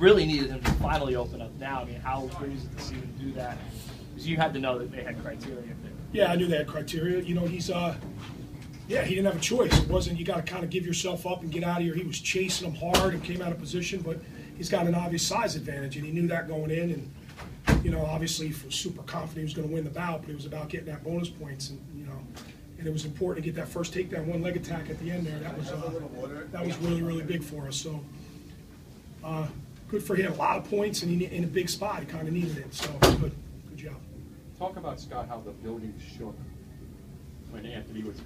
really needed him to finally open up now. I mean, how great is it to see him do that? Because you had to know that they had criteria. Yeah, I knew they had criteria. You know, he's yeah, he didn't have a choice. It wasn't you got to kind of give yourself up and get out of here. He was chasing them hard and came out of position, but he's got an obvious size advantage, and he knew that going in. And you know, obviously, he was super confident he was going to win the bout, but it was about getting that bonus points, and you know, and it was important to get that first takedown, one leg attack at the end there. That was really, really big for us. So good for him. A lot of points, and in a big spot, he kind of needed it. So good job. Talk about, Scott, how the building shook when Anthony was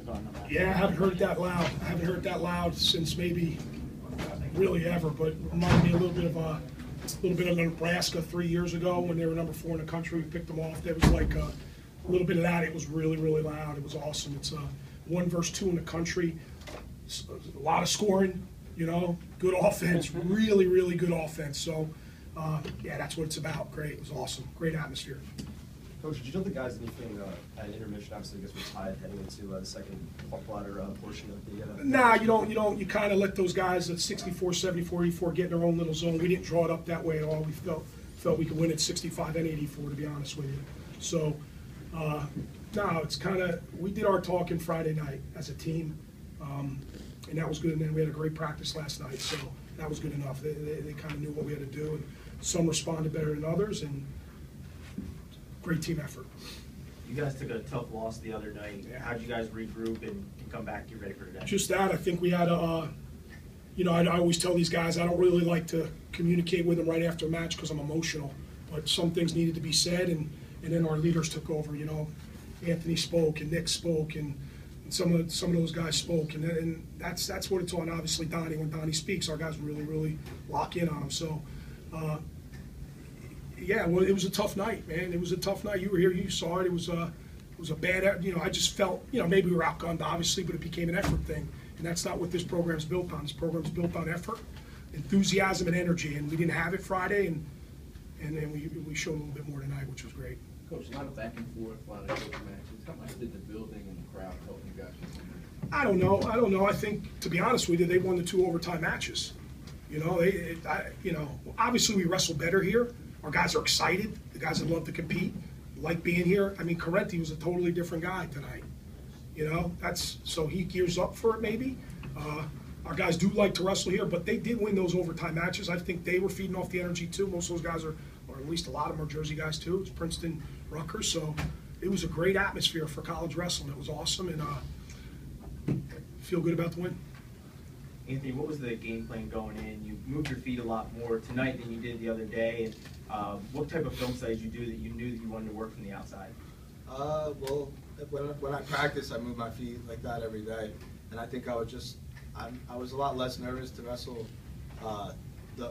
on the mat. Yeah, I haven't heard that loud. I haven't heard that loud since maybe really ever. But it reminded me a little bit of Nebraska 3 years ago when they were number 4 in the country. We picked them off. There was like a little bit of that. It was really, really loud. It was awesome. It's 1 versus 2 in the country. A lot of scoring. You know, good offense. Really, really good offense. So yeah, that's what it's about. Great. It was awesome. Great atmosphere. Coach, did you tell the guys anything at intermission? Obviously, I guess we're tied heading into the second latter portion of the. Nah, you don't. You kind of let those guys at 64, 74, 84 get in their own little zone. We didn't draw it up that way at all. We felt we could win at 65 and 84, to be honest with you. So, no, it's kind of we did our talking Friday night as a team, and that was good. And then we had a great practice last night, so that was good enough. They kind of knew what we had to do, and some responded better than others, and. Great team effort. You guys took a tough loss the other night. Yeah. How'd you guys regroup and come back, get ready for today? Just that. I think we had you know, I always tell these guys I don't really like to communicate with them right after a match because I'm emotional. But some things needed to be said, and then our leaders took over. You know, Anthony spoke and Nick spoke, and some of those guys spoke, and that's what it's on. Obviously, Donnie. When Donnie speaks, our guys really, really lock in on him. So. Yeah, well, it was a tough night, man. It was a tough night. You were here, you saw it. It was a bad, you know, I just felt, you know, maybe we were outgunned, obviously, but it became an effort thing. And that's not what this program's built on. This program's built on effort, enthusiasm, and energy. And we didn't have it Friday, and then we showed a little bit more tonight, which was great. Coach, a lot of back and forth, a lot of coach matches. How much did the building and the crowd help you guys? I don't know. I think, to be honest with you, they won the 2 overtime matches. You know, you know, obviously we wrestle better here. Our guys are excited. The guys that love to compete, like being here. I mean, Correnti was a totally different guy tonight. You know, so he gears up for it maybe. Our guys do like to wrestle here, but they did win those overtime matches. I think they were feeding off the energy too. Most of those guys are, or at least a lot of them are Jersey guys too. It's Princeton, Rutgers. So it was a great atmosphere for college wrestling. It was awesome, and feel good about the win. Anthony, what was the game plan going in? You moved your feet a lot more tonight than you did the other day. And what type of film studies you do that you knew that you wanted to work from the outside? Well, when I practice, I move my feet like that every day, and I think I was a lot less nervous to wrestle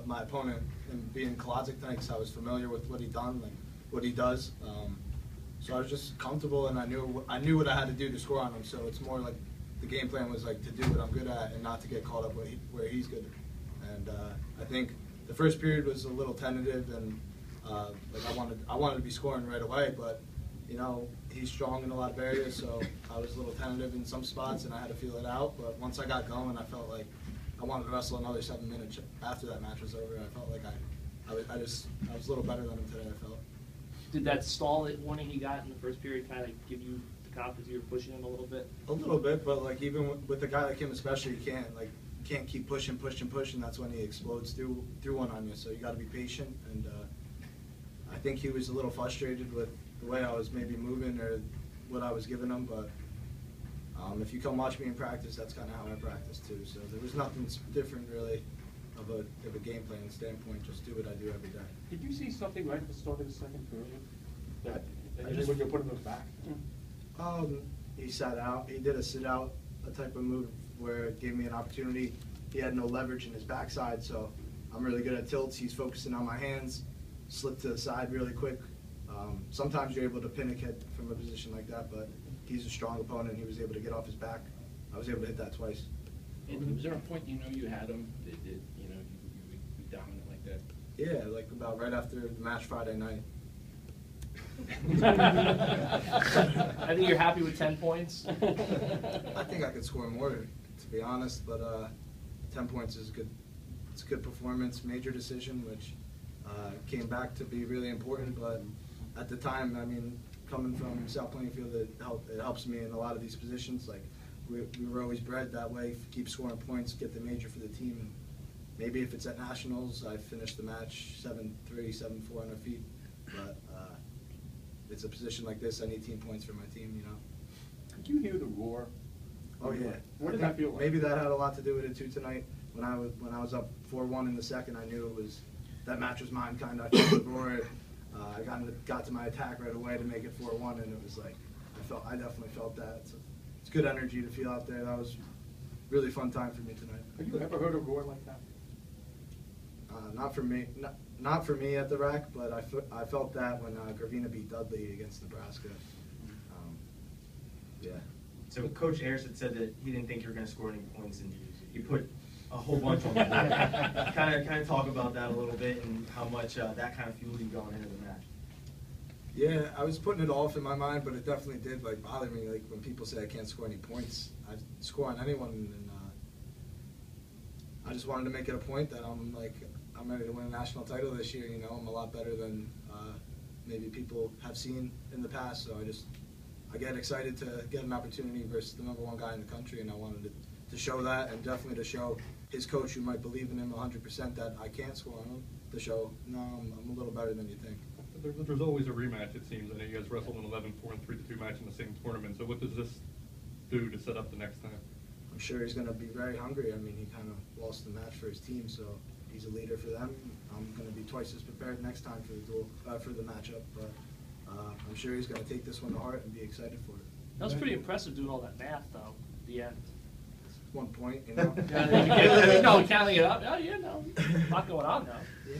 my opponent and being Colucci tonight because I was familiar with what he done, like what he does. So I was just comfortable, and I knew what I had to do to score on him. So it's more like. The game plan was like to do what I'm good at and not to get caught up where he's good. And I think the first period was a little tentative, and like I wanted to be scoring right away, but you know he's strong in a lot of areas, so I was a little tentative in some spots, and I had to feel it out. But once I got going, I felt like I wanted to wrestle another 7 minutes after that match was over. I felt like I was a little better than him today. I felt. Did that stall warning he got in the first period kind of give you confidence you were pushing him a little bit? A little bit, but like even with a guy like him especially, you can't keep pushing. That's when he explodes through one on you. So you got to be patient, and I think he was a little frustrated with the way I was maybe moving or what I was giving him. But if you come watch me in practice, that's kind of how I practice too. So there was nothing different really of a game plan standpoint. Just do what I do every day. Did you see something right at the start of the second period? When you put him in the back? He sat out. He did a sit-out type of move where it gave me an opportunity. He had no leverage in his backside, so I'm really good at tilts. He's focusing on my hands, slip to the side really quick. Sometimes you're able to pin a kid from a position like that, but he's a strong opponent. He was able to get off his back. I was able to hit that twice. And was there a point you had him that you be dominant like that? Yeah, like about right after the match Friday night. I think you're happy with 10 points. I think I could score more, to be honest, but 10 points is it's a good performance, major decision, which came back to be really important. But at the time, I mean, coming from South Plainfield, it helps me in a lot of these positions. Like we were always bred that way, keep scoring points, get the major for the team. And maybe if it's at nationals, I finish the match 7-3, 7-4 on our feet. But it's a position like this, I need team points for my team, you know. Did you hear the roar? Oh yeah. What did that feel like? Maybe that had a lot to do with it too tonight. When I was up 4-1 in the second, I knew that match was mine. Kind of, I felt the roar. I got to my attack right away to make it 4-1, and it was like I definitely felt that. It's good energy to feel out there. That was a really fun time for me tonight. Have you ever heard a roar like that? Not for me. Not for me at the rack, but I felt that when Gravina beat Dudley against Nebraska. Yeah. So Coach Ayers had said that he didn't think you were going to score any points, and you put a whole bunch on the board. kind of talk about that a little bit and how much that kind of fueled you going into the match. Yeah, I was putting it off in my mind, but it definitely did bother me. Like when people say I can't score any points, I score on anyone, and I just wanted to make it a point that I'm ready to win a national title this year. You know, I'm a lot better than maybe people have seen in the past. So I get excited to get an opportunity versus the #1 guy in the country, and I wanted to show that, and definitely to show his coach, who might believe in him 100%, that I can't score on him, to show, no, I'm a little better than you think. There's always a rematch, it seems. I know you guys wrestled an 11-4 and 3-2 match in the same tournament. So what does this do to set up the next time? I'm sure he's going to be very hungry. I mean, he kind of lost the match for his team, so he's a leader for them. I'm going to be twice as prepared next time for the matchup. But I'm sure he's going to take this one to heart and be excited for it. That was pretty impressive doing all that math, though, at the end. 1 point, you know. Counting it up. Oh, yeah, no. A lot going on now. Yeah.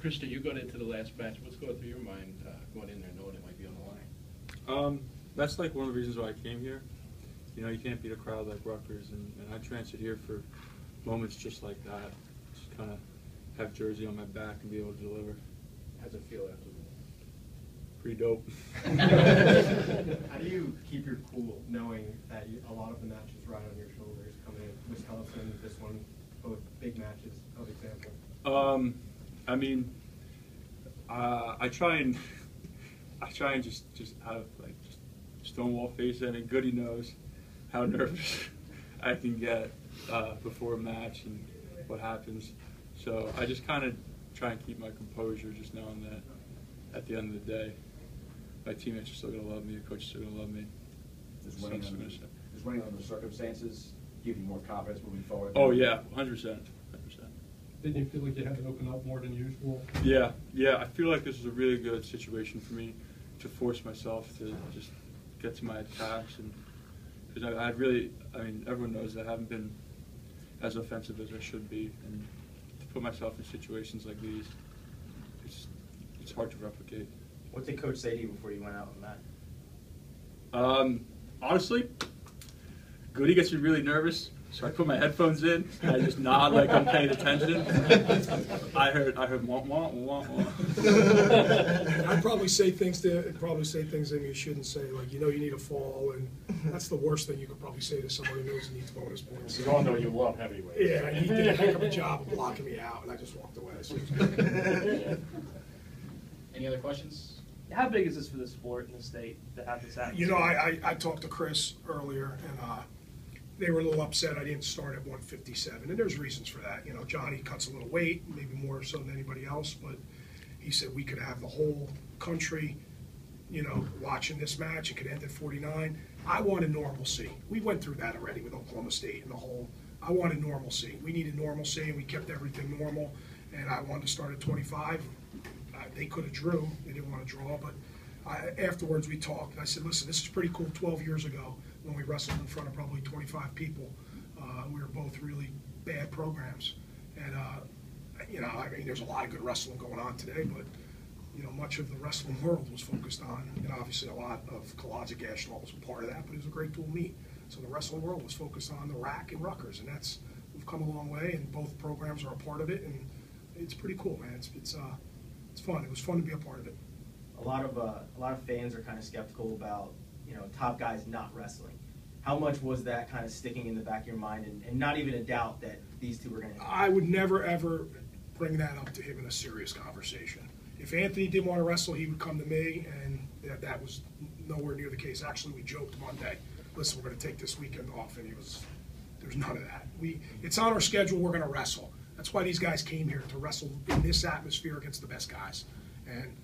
Krista, you got into the last match. What's going through your mind going in there knowing it might be on the line? That's like one of the reasons why I came here. You know, you can't beat a crowd like Rutgers, and I transferred here for moments just like that. Just kind of have Jersey on my back and be able to deliver. How's it feel after? Pretty dope. How do you keep your cool knowing that a lot of the matches ride on your shoulders coming in? Wisconsin, this one, both big matches of example. I mean, I try and just have like just stonewall face in it. Goody knows how nervous I can get before a match and what happens. So I just kind of try and keep my composure, just knowing that at the end of the day, my teammates are still going to love me, the coach is still going to love me. Does winning under the circumstances give you more confidence moving forward? Oh yeah, 100%. Didn't you feel like you had to open up more than usual? Yeah. I feel like this is a really good situation for me to force myself to just get to my attacks, and because I mean, everyone knows that I haven't been as offensive as I should be, and to put myself in situations like these, it's hard to replicate. What did Coach say to you before you went out on that? Honestly, Goody gets me really nervous, so I put my headphones in and I just nod like I'm paying attention. I heard wah wah wah wah. I'd probably say things that you shouldn't say, like, you know, you need a fall, and that's the worst thing you could probably say to someone who knows he needs bonus points. You all know you love heavyweights. Yeah, he did a heck of a job of blocking me out, and I just walked away. So it was good. Any other questions? How big is this for the sport in the state to have this happen? You know, I talked to Chris earlier, and they were a little upset I didn't start at 157, and there's reasons for that. You know, Johnny cuts a little weight, maybe more so than anybody else, but he said we could have the whole country, you know, watching this match. It could end at 49. I wanted normalcy. We went through that already with Oklahoma State and the whole. I wanted normalcy. We needed normalcy, and we kept everything normal, and I wanted to start at 25. They could have drew. They didn't want to draw, but afterwards we talked. And I said, listen, this is pretty cool. 12 years ago when we wrestled in front of probably 25 people, we were both really bad programs. And, you know, I mean, there's a lot of good wrestling going on today, but, you know, much of the wrestling world was focused on, and obviously a lot of Colucci, Ashnault was a part of that, but it was a great dual meet. So the wrestling world was focused on the rack and Rutgers, and we've come a long way, and both programs are a part of it, and it's pretty cool, man. It's fun. It was fun to be a part of it. A lot of fans are kind of skeptical about, you know, top guys not wrestling. how much was that kind of sticking in the back of your mind and not even a doubt that these two were going to? I would never, ever bring that up to him in a serious conversation. If Anthony didn't want to wrestle, he would come to me, and that was nowhere near the case. Actually, we joked Monday, listen, we're going to take this weekend off, and there's none of that. It's on our schedule, we're going to wrestle. That's why these guys came here, to wrestle in this atmosphere against the best guys. And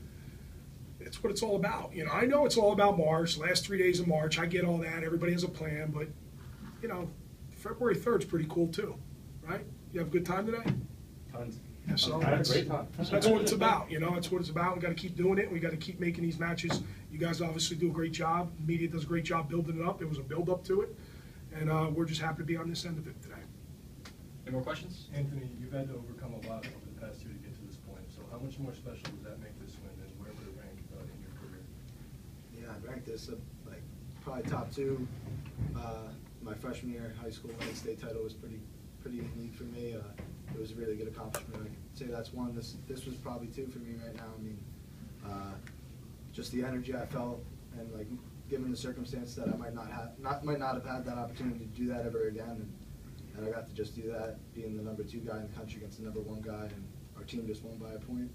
it's what it's all about. You know, I know it's all about March, last 3 days of March. I get all that. Everybody has a plan, but, you know, February 3rd is pretty cool too, right? You have a good time today? Tons. Yeah, so I had a great time. that's what it's about. You know, that's what it's about. We got to keep doing it. We got to keep making these matches. You guys obviously do a great job. Media does a great job building it up. There was a build up to it, and we're just happy to be on this end of it today. Any more questions? Anthony, you've had to overcome a lot over the past year to get to this point. So how much more special does that make this win, and where would it rank in your career? Yeah, I ranked this like probably top 2. My freshman year in high school, winning state title was pretty unique for me. It was a really good accomplishment. I could say that's one. This was probably 2 for me right now. I mean, just the energy I felt, and like given the circumstance that I might not have had that opportunity to do that ever again, and I got to just do that, being the number 2 guy in the country against the number 1 guy, and our team just won by a point.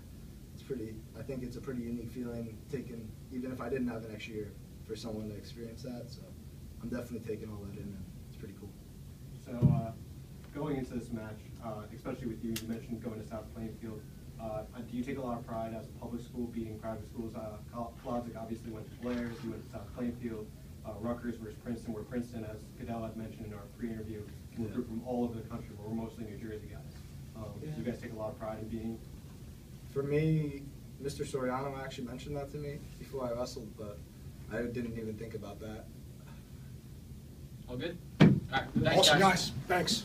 I think it's a pretty unique feeling, even if I didn't have an extra year, for someone to experience that. So I'm definitely taking all that in, and it's pretty cool. So going into this match, especially with you mentioned going to South Plainfield. Do you take a lot of pride as a public school beating private schools? Colucci obviously went to Blair's, you went to South Plainfield, Rutgers versus Princeton, where Princeton, as Goodale had mentioned in our pre-interview, can recruit from all over the country, but we're mostly New Jersey guys. Do you guys take a lot of pride in being? For me, Mr. Soriano actually mentioned that to me before I wrestled, but I didn't even think about that. All good? All right. Thanks, Awesome, guys. Thanks.